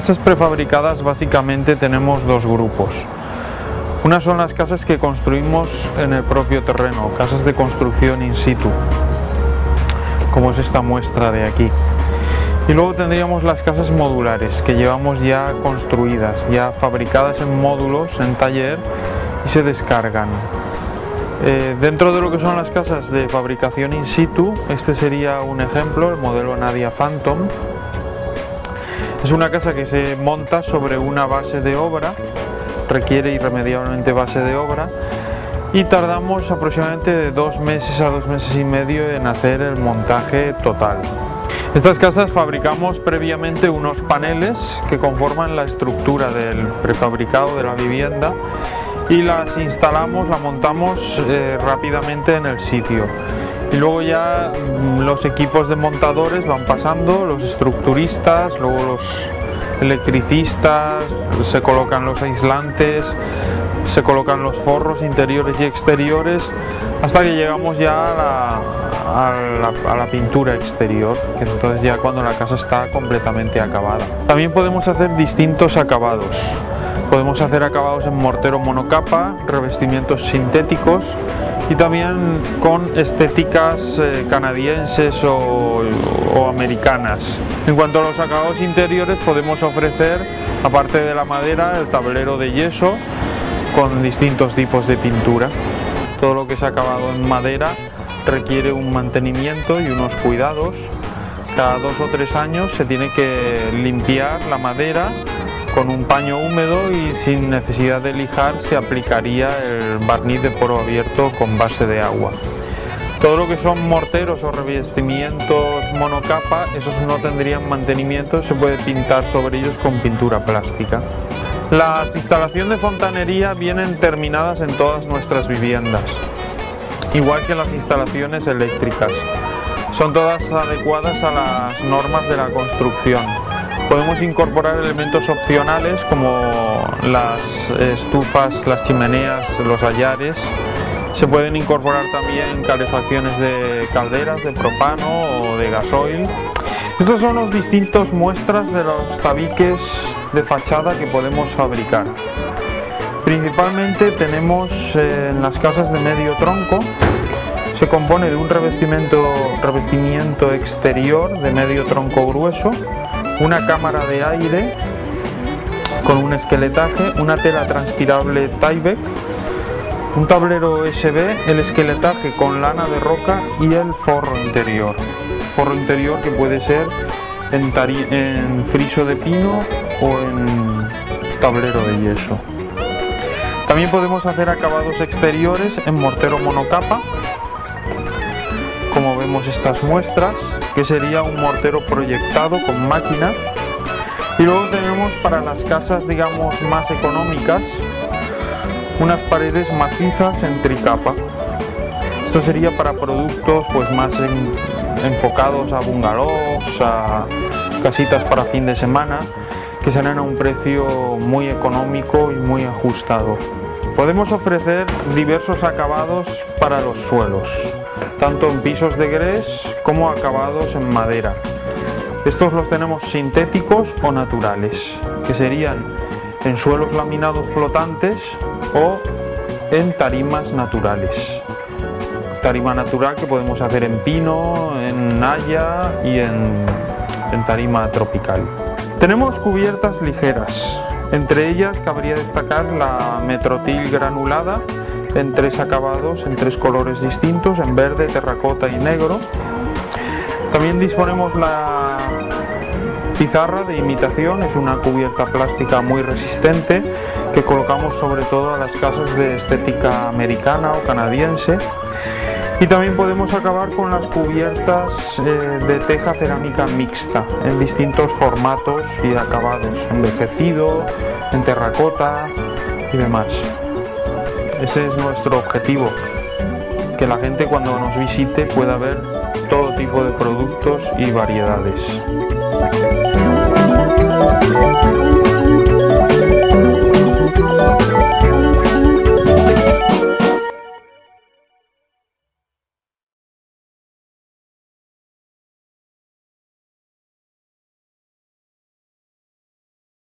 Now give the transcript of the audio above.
Casas prefabricadas básicamente tenemos dos grupos. Una son las casas que construimos en el propio terreno, casas de construcción in situ, como es esta muestra de aquí. Y luego tendríamos las casas modulares, que llevamos ya construidas, ya fabricadas en módulos, en taller, y se descargan. Dentro de lo que son las casas de fabricación in situ, este sería un ejemplo, el modelo Nadia Phantom. Es una casa que se monta sobre una base de obra, requiere irremediablemente base de obra, y tardamos aproximadamente de 2 meses a 2 meses y medio en hacer el montaje total. Estas casas fabricamos previamente unos paneles que conforman la estructura del prefabricado de la vivienda y las instalamos, la montamos rápidamente en el sitio. Y luego ya los equipos de montadores van pasando, los estructuristas, luego los electricistas, se colocan los aislantes, se colocan los forros interiores y exteriores, hasta que llegamos ya a la pintura exterior, que entonces ya cuando la casa está completamente acabada. También podemos hacer distintos acabados. Podemos hacer acabados en mortero monocapa, revestimientos sintéticos y también con estéticas canadienses o americanas. En cuanto a los acabados interiores, podemos ofrecer, aparte de la madera, el tablero de yeso con distintos tipos de pintura. Todo lo que es acabado en madera requiere un mantenimiento y unos cuidados. Cada 2 o 3 años se tiene que limpiar la madera con un paño húmedo y sin necesidad de lijar se aplicaría el barniz de poro abierto con base de agua. Todo lo que son morteros o revestimientos monocapa, esos no tendrían mantenimiento, se puede pintar sobre ellos con pintura plástica. Las instalaciones de fontanería vienen terminadas en todas nuestras viviendas, igual que las instalaciones eléctricas. Son todas adecuadas a las normas de la construcción. Podemos incorporar elementos opcionales como las estufas, las chimeneas, los hallares. Se pueden incorporar también calefacciones de calderas de propano o de gasoil. Estos son los distintos muestras de los tabiques de fachada que podemos fabricar. Principalmente tenemos en las casas de medio tronco, se compone de un revestimiento exterior de medio tronco grueso, una cámara de aire con un esqueletaje, una tela transpirable Tyvek, un tablero USB, el esqueletaje con lana de roca y el forro interior. Forro interior que puede ser en friso de pino o en tablero de yeso. También podemos hacer acabados exteriores en mortero monocapa, como vemos estas muestras, que sería un mortero proyectado con máquina. Y luego tenemos para las casas, digamos, más económicas, unas paredes macizas en tricapa. Esto sería para productos pues más enfocados a bungalows, a casitas para fin de semana, que serán a un precio muy económico y muy ajustado. Podemos ofrecer diversos acabados para los suelos, tanto en pisos de grés como acabados en madera. Estos los tenemos sintéticos o naturales, que serían en suelos laminados flotantes o en tarimas naturales. Tarima natural que podemos hacer en pino, en haya y en tarima tropical. Tenemos cubiertas ligeras, entre ellas cabría destacar la Metrotil granulada en 3 acabados, en 3 colores distintos, en verde, terracota y negro. También disponemos la pizarra de imitación, es una cubierta plástica muy resistente que colocamos sobre todo a las casas de estética americana o canadiense. Y también podemos acabar con las cubiertas de teja cerámica mixta en distintos formatos y acabados, envejecido, en terracota y demás. Ese es nuestro objetivo, que la gente cuando nos visite pueda ver todo tipo de productos y variedades.